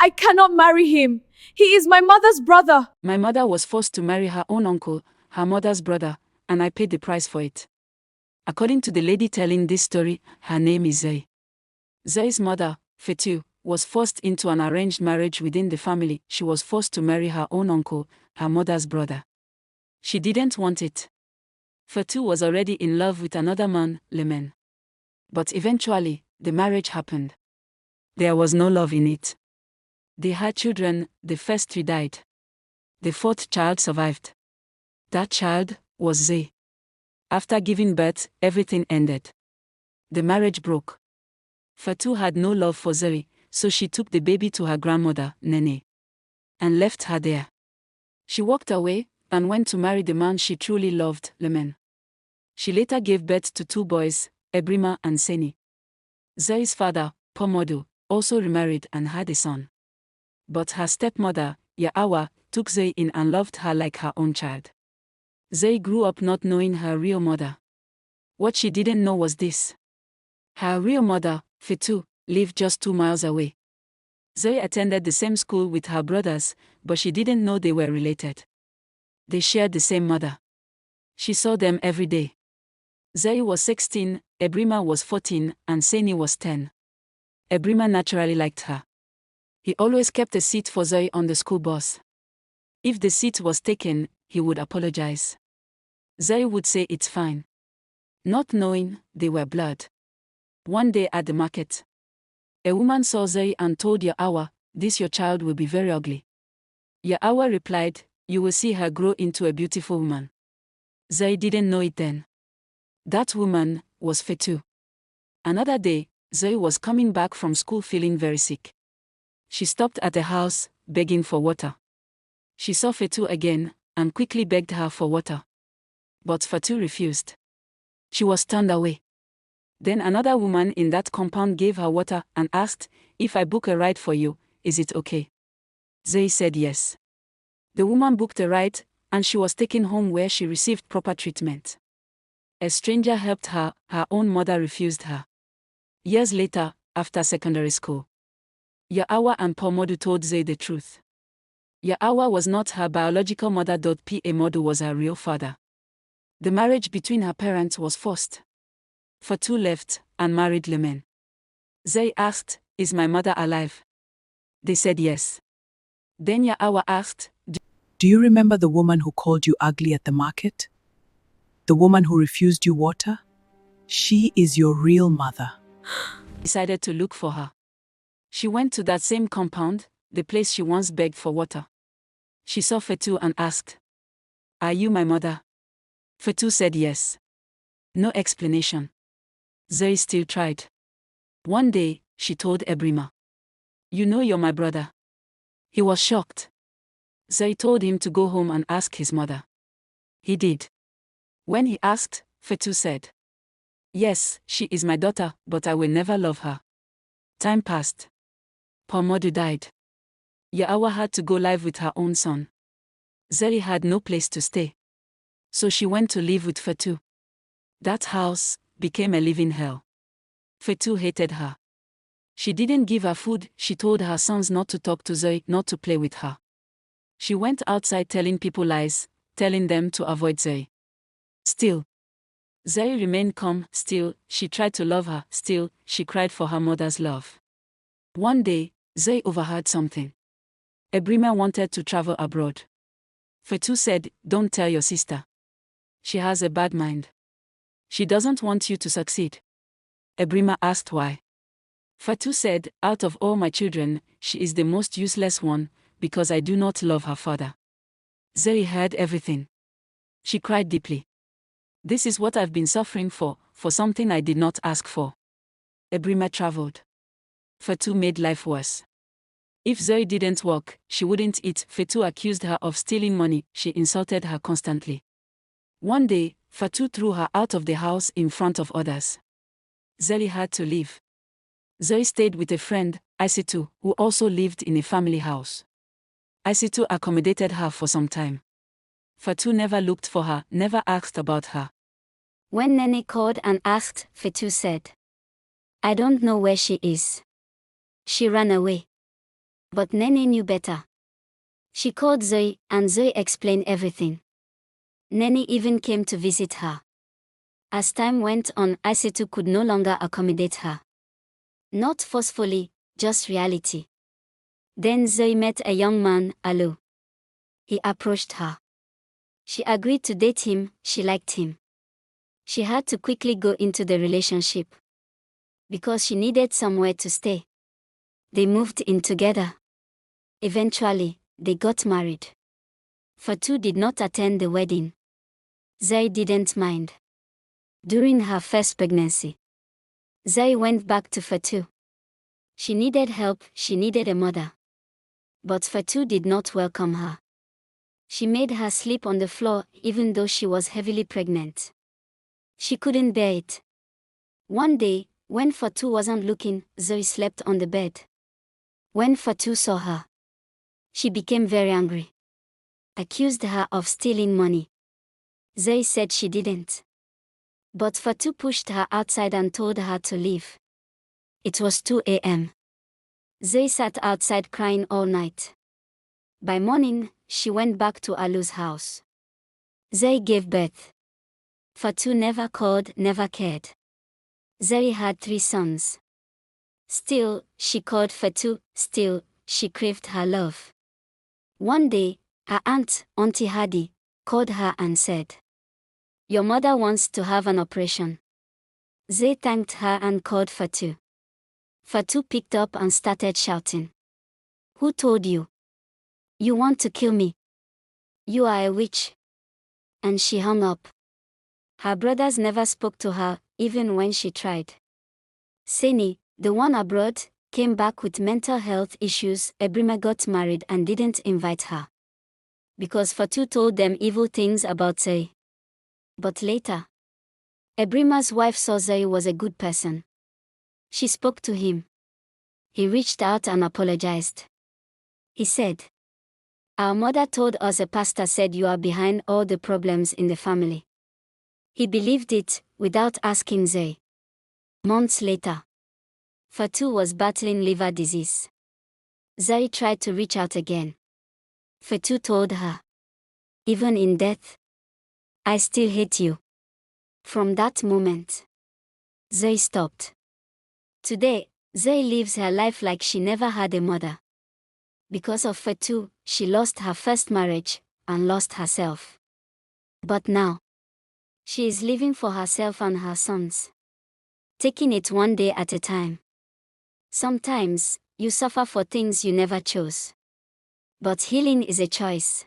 I cannot marry him. He is my mother's brother. My mother was forced to marry her own uncle, her mother's brother, and I paid the price for it. According to the lady telling this story, her name is Zey. Zey's mother, Fetu, was forced into an arranged marriage within the family. She was forced to marry her own uncle, her mother's brother. She didn't want it. Fetu was already in love with another man, Lemen. But eventually, the marriage happened. There was no love in it. They had children, the first 3 died. The 4th child survived. That child was Zey. After giving birth, everything ended. The marriage broke. Fetu had no love for Zey, so she took the baby to her grandmother, Nene, and left her there. She walked away and went to marry the man she truly loved, Lemen. She later gave birth to 2 boys, Ebrima and Seni. Zey's father, Pomodu, also remarried and had a son. But her stepmother, Yaawa, took Zey in and loved her like her own child. Zey grew up not knowing her real mother. What she didn't know was this. Her real mother, Fetu, lived just 2 miles away. Zey attended the same school with her brothers, but she didn't know they were related. They shared the same mother. She saw them every day. Zey was 16, Ebrima was 14, and Seni was 10. Ebrima naturally liked her. He always kept a seat for Zey on the school bus. If the seat was taken, he would apologize. Zey would say it's fine. Not knowing, they were blood. One day at the market, a woman saw Zey and told Yaawa, "This your child will be very ugly." Yaawa replied, "You will see her grow into a beautiful woman." Zey didn't know it then. That woman was Fetu. Another day, Zey was coming back from school feeling very sick. She stopped at the house, begging for water. She saw Fetu again, and quickly begged her for water. But Fetu refused. She was turned away. Then another woman in that compound gave her water and asked, "If I book a ride for you, is it okay?" Zey said yes. The woman booked a ride, and she was taken home where she received proper treatment. A stranger helped her, her own mother refused her. Years later, after secondary school, Yaawa and Pomodu told Zey the truth. Yaawa was not her biological mother. Pomodu was her real father. The marriage between her parents was forced. Fetu left and married Lemen. Zey asked, "Is my mother alive?" They said yes. Then Yaawa asked, Do you remember the woman who called you ugly at the market? The woman who refused you water? She is your real mother. decided to look for her. She went to that same compound, the place she once begged for water. She saw Fetu and asked, "Are you my mother?" Fetu said yes. No explanation. Zey still tried. One day, she told Ebrima, "You know you're my brother." He was shocked. Zey told him to go home and ask his mother. He did. When he asked, Fetu said, "Yes, she is my daughter, but I will never love her." Time passed. Pomodu died. Yaawa had to go live with her own son. Zey had no place to stay. So she went to live with Fetu. That house became a living hell. Fetu hated her. She didn't give her food. She told her sons not to talk to Zey, not to play with her. She went outside telling people lies, telling them to avoid Zey. Still, Zey remained calm. Still, she tried to love her. Still, she cried for her mother's love. One day, Zey overheard something. Ebrima wanted to travel abroad. Fetu said, "Don't tell your sister. She has a bad mind. She doesn't want you to succeed." Ebrima asked why. Fetu said, "Out of all my children, she is the most useless one, because I do not love her father." Zey heard everything. She cried deeply. "This is what I've been suffering for something I did not ask for." Ebrima traveled. Fetu made life worse. If Zey didn't work, she wouldn't eat. Fetu accused her of stealing money. She insulted her constantly. One day, Fetu threw her out of the house in front of others. Zey had to leave. Zey stayed with a friend, Isitu, who also lived in a family house. Isitu accommodated her for some time. Fetu never looked for her, never asked about her. When Nene called and asked, Fetu said, "I don't know where she is. She ran away." But Nene knew better. She called Zoe, and Zoe explained everything. Nene even came to visit her. As time went on, Aissatou could no longer accommodate her. Not forcefully, just reality. Then Zoe met a young man, Alou. He approached her. She agreed to date him, she liked him. She had to quickly go into the relationship. Because she needed somewhere to stay. They moved in together. Eventually, they got married. Fatou did not attend the wedding. Zoe didn't mind. During her first pregnancy, Zoe went back to Fatou. She needed help, she needed a mother. But Fatou did not welcome her. She made her sleep on the floor even though she was heavily pregnant. She couldn't bear it. One day, when Fatou wasn't looking, Zoe slept on the bed. When Fatou saw her, she became very angry. Accused her of stealing money. Zoe said she didn't. But Fatou pushed her outside and told her to leave. It was 2 a.m. Zoe sat outside crying all night. By morning, she went back to Alou's house. Zoe gave birth. Fatou never called, never cared. Zoe had 3 sons. Still, she called Fatou, still, she craved her love. One day, her aunt, Auntie Hadi, called her and said, "Your mother wants to have an operation." Zoe thanked her and called Fatou. Fatou picked up and started shouting. "Who told you? You want to kill me? You are a witch." And she hung up. Her brothers never spoke to her, even when she tried. Seni, the one abroad, came back with mental health issues. Ebrima got married and didn't invite her. Because Fatou told them evil things about Zoe. But later, Ebrima's wife saw Zoe was a good person. She spoke to him. He reached out and apologized. He said, "Our mother told us a pastor said you are behind all the problems in the family." He believed it, without asking Zoe. Months later, Fatou was battling liver disease. Zoe tried to reach out again. Fatou told her, "Even in death, I still hate you." From that moment, Zoe stopped. Today, Zoe lives her life like she never had a mother. Because of Fatou, she lost her first marriage and lost herself. But now, she is living for herself and her sons. Taking it one day at a time. Sometimes, you suffer for things you never chose. But healing is a choice.